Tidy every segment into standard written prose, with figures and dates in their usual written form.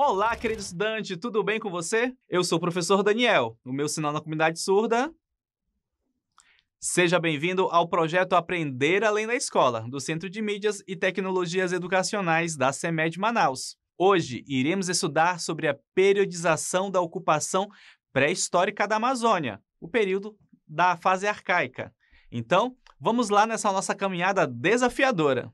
Olá, querido estudante, tudo bem com você? Eu sou o professor Daniel, o meu sinal na comunidade surda. Seja bem-vindo ao projeto Aprender Além da Escola, do Centro de Mídias e Tecnologias Educacionais da CEMED Manaus. Hoje, iremos estudar sobre a periodização da ocupação pré-histórica da Amazônia, o período da fase arcaica. Então, vamos lá nessa nossa caminhada desafiadora.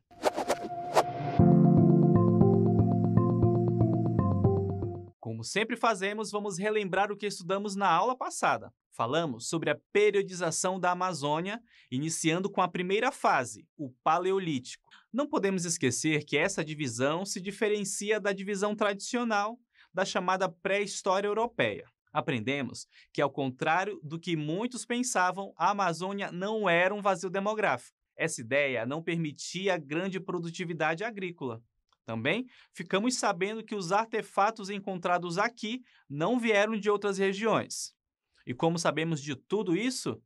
Como sempre fazemos, vamos relembrar o que estudamos na aula passada. Falamos sobre a periodização da Amazônia, iniciando com a primeira fase, o Paleolítico. Não podemos esquecer que essa divisão se diferencia da divisão tradicional da chamada pré-história europeia. Aprendemos que, ao contrário do que muitos pensavam, a Amazônia não era um vazio demográfico. Essa ideia não permitia grande produtividade agrícola. Também ficamos sabendo que os artefatos encontrados aqui não vieram de outras regiões. E como sabemos de tudo isso?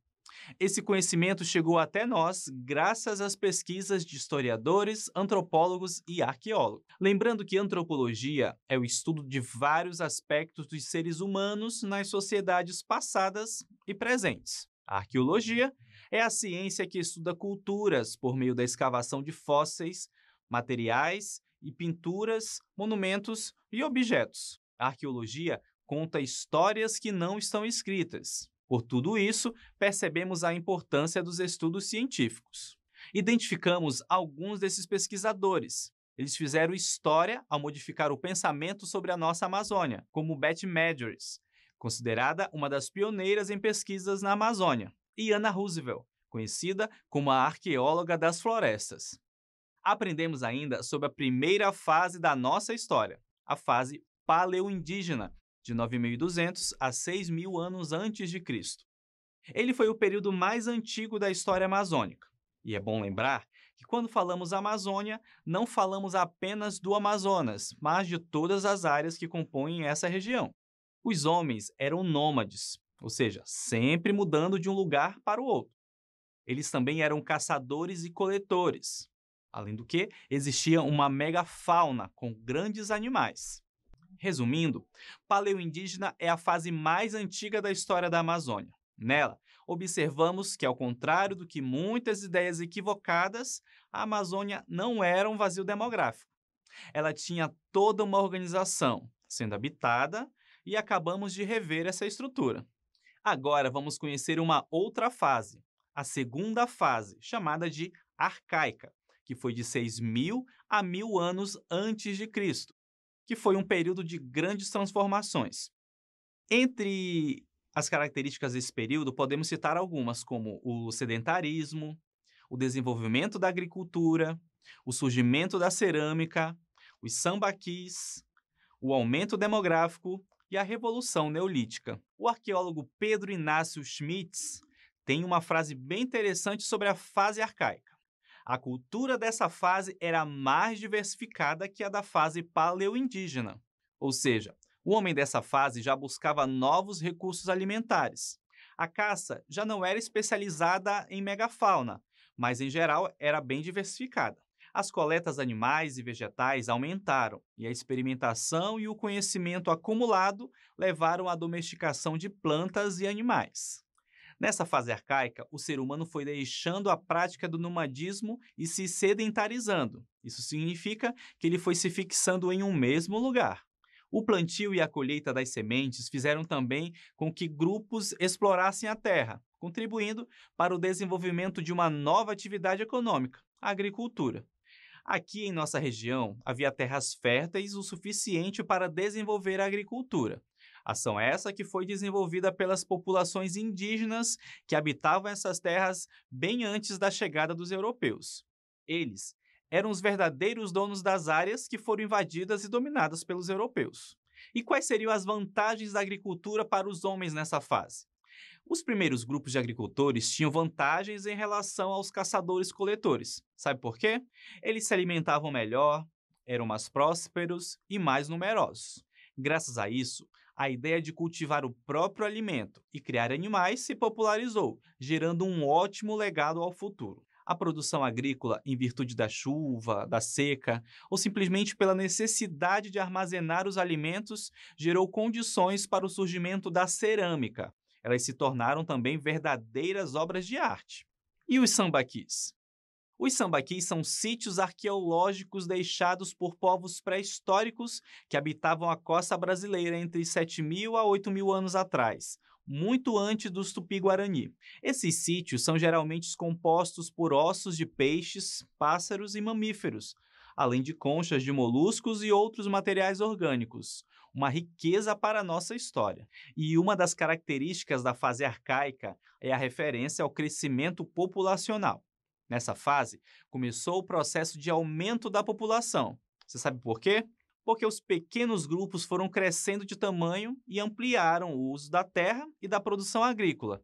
Esse conhecimento chegou até nós graças às pesquisas de historiadores, antropólogos e arqueólogos. Lembrando que antropologia é o estudo de vários aspectos dos seres humanos nas sociedades passadas e presentes. A arqueologia é a ciência que estuda culturas por meio da escavação de fósseis, materiais e pinturas, monumentos e objetos. A arqueologia conta histórias que não estão escritas. Por tudo isso, percebemos a importância dos estudos científicos. Identificamos alguns desses pesquisadores. Eles fizeram história ao modificar o pensamento sobre a nossa Amazônia, como Beth Madgers, considerada uma das pioneiras em pesquisas na Amazônia, e Anna Roosevelt, conhecida como a arqueóloga das florestas. Aprendemos ainda sobre a primeira fase da nossa história, a fase paleoindígena, de 9.200 a 6.000 anos antes de Cristo. Ele foi o período mais antigo da história amazônica. E é bom lembrar que quando falamos Amazônia, não falamos apenas do Amazonas, mas de todas as áreas que compõem essa região. Os homens eram nômades, ou seja, sempre mudando de um lugar para o outro. Eles também eram caçadores e coletores. Além do que, existia uma megafauna com grandes animais. Resumindo, paleoindígena é a fase mais antiga da história da Amazônia. Nela, observamos que, ao contrário do que muitas ideias equivocadas, a Amazônia não era um vazio demográfico. Ela tinha toda uma organização, sendo habitada, e acabamos de rever essa estrutura. Agora vamos conhecer uma outra fase, a segunda fase, chamada de arcaica, que foi de 6.000 a 1.000 anos antes de Cristo, que foi um período de grandes transformações. Entre as características desse período, podemos citar algumas, como o sedentarismo, o desenvolvimento da agricultura, o surgimento da cerâmica, os sambaquis, o aumento demográfico e a Revolução Neolítica. O arqueólogo Pedro Inácio Schmitz tem uma frase bem interessante sobre a fase arcaica. A cultura dessa fase era mais diversificada que a da fase paleoindígena, ou seja, o homem dessa fase já buscava novos recursos alimentares. A caça já não era especializada em megafauna, mas em geral era bem diversificada. As coletas animais e vegetais aumentaram, e a experimentação e o conhecimento acumulado levaram à domesticação de plantas e animais. Nessa fase arcaica, o ser humano foi deixando a prática do nomadismo e se sedentarizando. Isso significa que ele foi se fixando em um mesmo lugar. O plantio e a colheita das sementes fizeram também com que grupos explorassem a terra, contribuindo para o desenvolvimento de uma nova atividade econômica, a agricultura. Aqui em nossa região, havia terras férteis o suficiente para desenvolver a agricultura. Ação essa que foi desenvolvida pelas populações indígenas que habitavam essas terras bem antes da chegada dos europeus. Eles eram os verdadeiros donos das áreas que foram invadidas e dominadas pelos europeus. E quais seriam as vantagens da agricultura para os homens nessa fase? Os primeiros grupos de agricultores tinham vantagens em relação aos caçadores-coletores. Sabe por quê? Eles se alimentavam melhor, eram mais prósperos e mais numerosos. Graças a isso, a ideia de cultivar o próprio alimento e criar animais se popularizou, gerando um ótimo legado ao futuro. A produção agrícola, em virtude da chuva, da seca, ou simplesmente pela necessidade de armazenar os alimentos, gerou condições para o surgimento da cerâmica. Elas se tornaram também verdadeiras obras de arte. E os sambaquis? Os sambaquis são sítios arqueológicos deixados por povos pré-históricos que habitavam a costa brasileira entre 7.000 a 8.000 anos atrás, muito antes dos Tupi-Guarani. Esses sítios são geralmente compostos por ossos de peixes, pássaros e mamíferos, além de conchas de moluscos e outros materiais orgânicos. Uma riqueza para a nossa história. E uma das características da fase arcaica é a referência ao crescimento populacional. Nessa fase, começou o processo de aumento da população. Você sabe por quê? Porque os pequenos grupos foram crescendo de tamanho e ampliaram o uso da terra e da produção agrícola.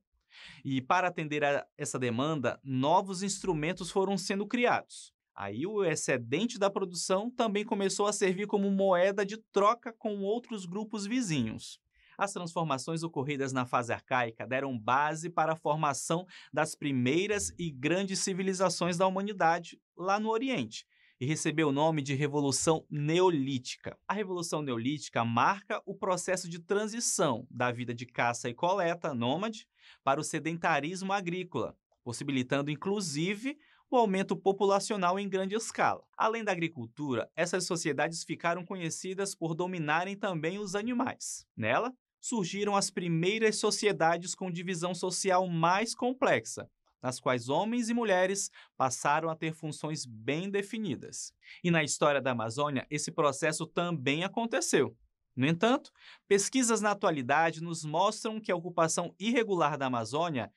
E para atender a essa demanda, novos instrumentos foram sendo criados. Aí o excedente da produção também começou a servir como moeda de troca com outros grupos vizinhos. As transformações ocorridas na fase arcaica deram base para a formação das primeiras e grandes civilizações da humanidade lá no Oriente, e recebeu o nome de Revolução Neolítica. A Revolução Neolítica marca o processo de transição da vida de caça e coleta nômade para o sedentarismo agrícola, possibilitando inclusive o aumento populacional em grande escala. Além da agricultura, essas sociedades ficaram conhecidas por dominarem também os animais. Nela, surgiram as primeiras sociedades com divisão social mais complexa, nas quais homens e mulheres passaram a ter funções bem definidas. E na história da Amazônia, esse processo também aconteceu. No entanto, pesquisas na atualidade nos mostram que a ocupação irregular da Amazônia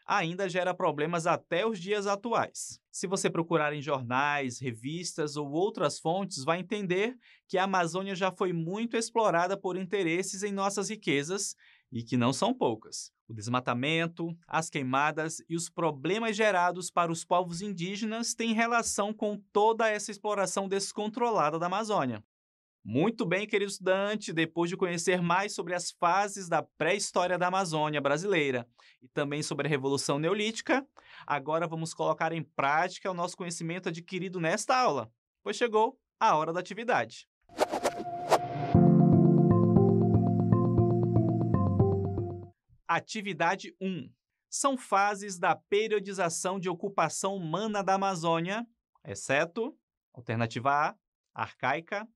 ainda gera problemas até os dias atuais. Se você procurar em jornais, revistas ou outras fontes, vai entender que a Amazônia já foi muito explorada por interesses em nossas riquezas e que não são poucas. O desmatamento, as queimadas e os problemas gerados para os povos indígenas têm relação com toda essa exploração descontrolada da Amazônia. Muito bem, querido estudante, depois de conhecer mais sobre as fases da pré-história da Amazônia brasileira e também sobre a Revolução Neolítica, agora vamos colocar em prática o nosso conhecimento adquirido nesta aula, pois chegou a hora da atividade. Atividade 1. São fases da periodização de ocupação humana da Amazônia, exceto alternativa A, arcaica,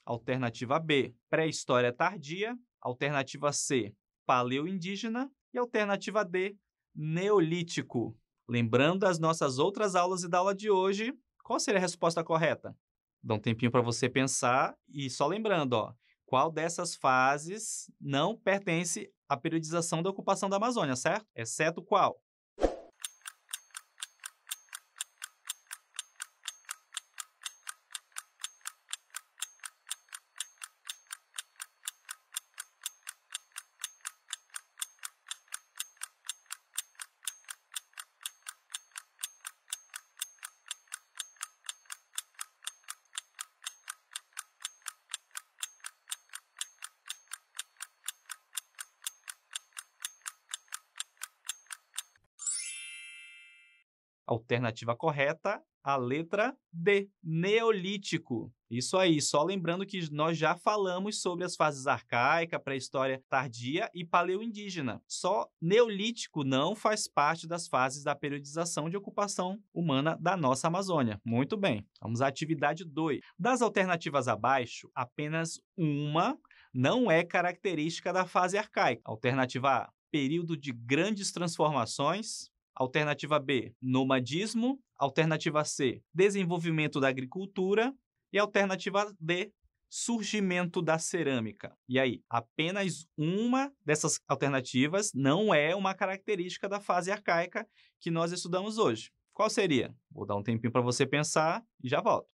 alternativa B, pré-história tardia, alternativa C, paleoindígena e alternativa D, neolítico. Lembrando as nossas outras aulas e da aula de hoje, qual seria a resposta correta? Dá um tempinho para você pensar e só lembrando, qual dessas fases não pertence à periodização da ocupação da Amazônia, certo? Exceto qual? Alternativa correta, a letra D, neolítico. Isso aí, só lembrando que nós já falamos sobre as fases arcaica, pré-história tardia e paleoindígena. Só neolítico não faz parte das fases da periodização de ocupação humana da nossa Amazônia. Muito bem, vamos à atividade 2. Das alternativas abaixo, apenas uma não é característica da fase arcaica. Alternativa A, período de grandes transformações. Alternativa B, nomadismo. Alternativa C, desenvolvimento da agricultura. E alternativa D, surgimento da cerâmica. E aí, apenas uma dessas alternativas não é uma característica da fase arcaica que nós estudamos hoje. Qual seria? Vou dar um tempinho para você pensar e já volto.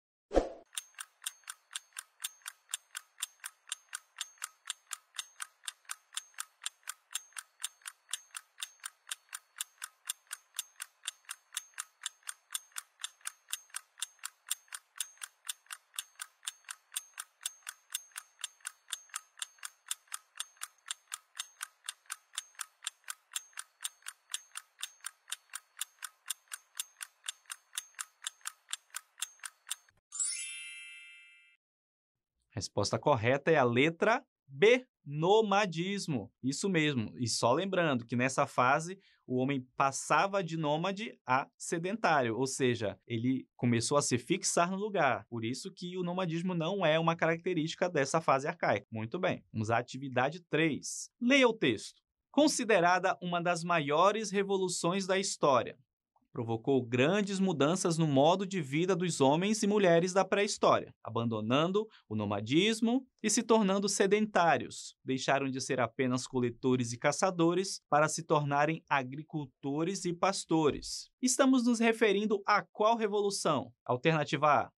Resposta correta é a letra B, nomadismo. Isso mesmo. E só lembrando que nessa fase o homem passava de nômade a sedentário, ou seja, ele começou a se fixar no lugar. Por isso que o nomadismo não é uma característica dessa fase arcaica. Muito bem. Vamos à atividade 3. Leia o texto. Considerada uma das maiores revoluções da história, provocou grandes mudanças no modo de vida dos homens e mulheres da pré-história, abandonando o nomadismo e se tornando sedentários. Deixaram de ser apenas coletores e caçadores para se tornarem agricultores e pastores. Estamos nos referindo a qual revolução? Alternativa A,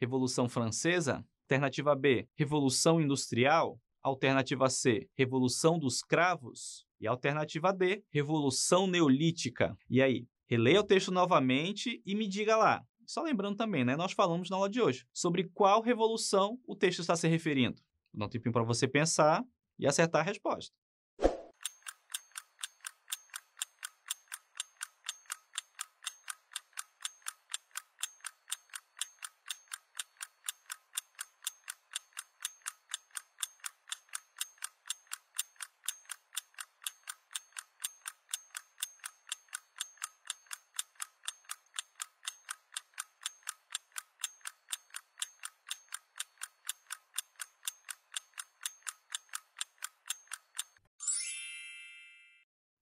Revolução Francesa. Alternativa B, Revolução Industrial. Alternativa C, Revolução dos Cravos. E alternativa D, Revolução Neolítica. E aí? Releia o texto novamente e me diga lá. Só lembrando também, nós falamos na aula de hoje sobre qual revolução o texto está se referindo. Vou dar um tempinho para você pensar e acertar a resposta.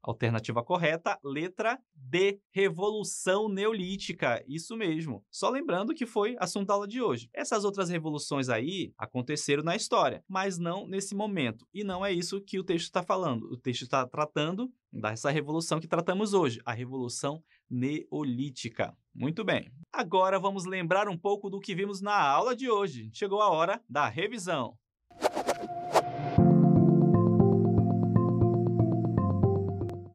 Alternativa correta, letra D, Revolução Neolítica. Isso mesmo. Só lembrando que foi assunto da aula de hoje. Essas outras revoluções aí aconteceram na história, mas não nesse momento. E não é isso que o texto está falando. O texto está tratando dessa revolução que tratamos hoje, a Revolução Neolítica. Muito bem. Agora vamos lembrar um pouco do que vimos na aula de hoje. Chegou a hora da revisão.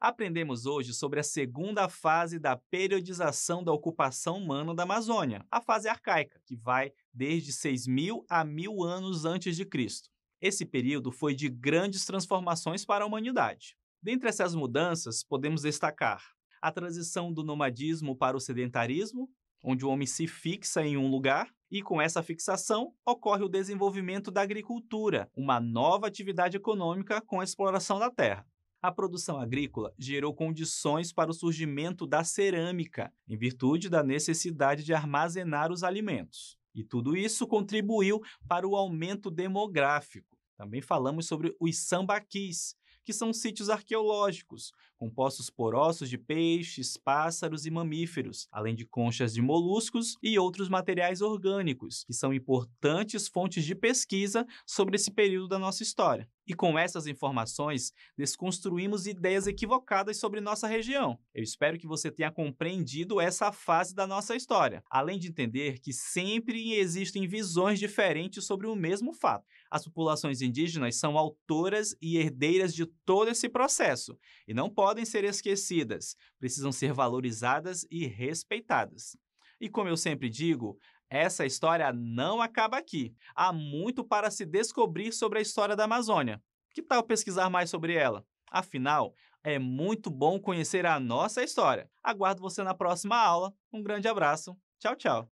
Aprendemos hoje sobre a segunda fase da periodização da ocupação humana da Amazônia, a fase arcaica, que vai desde 6.000 a 1.000 anos antes de Cristo. Esse período foi de grandes transformações para a humanidade. Dentre essas mudanças, podemos destacar a transição do nomadismo para o sedentarismo, onde o homem se fixa em um lugar, e com essa fixação ocorre o desenvolvimento da agricultura, uma nova atividade econômica com a exploração da terra. A produção agrícola gerou condições para o surgimento da cerâmica, em virtude da necessidade de armazenar os alimentos. E tudo isso contribuiu para o aumento demográfico. Também falamos sobre os sambaquis, que são sítios arqueológicos, compostos por ossos de peixes, pássaros e mamíferos, além de conchas de moluscos e outros materiais orgânicos, que são importantes fontes de pesquisa sobre esse período da nossa história. E com essas informações, desconstruímos ideias equivocadas sobre nossa região. Eu espero que você tenha compreendido essa fase da nossa história, além de entender que sempre existem visões diferentes sobre o mesmo fato. As populações indígenas são autoras e herdeiras de todo esse processo e não podem ser esquecidas, precisam ser valorizadas e respeitadas. E como eu sempre digo, essa história não acaba aqui. Há muito para se descobrir sobre a história da Amazônia. Que tal pesquisar mais sobre ela? Afinal, é muito bom conhecer a nossa história. Aguardo você na próxima aula. Um grande abraço. Tchau, tchau.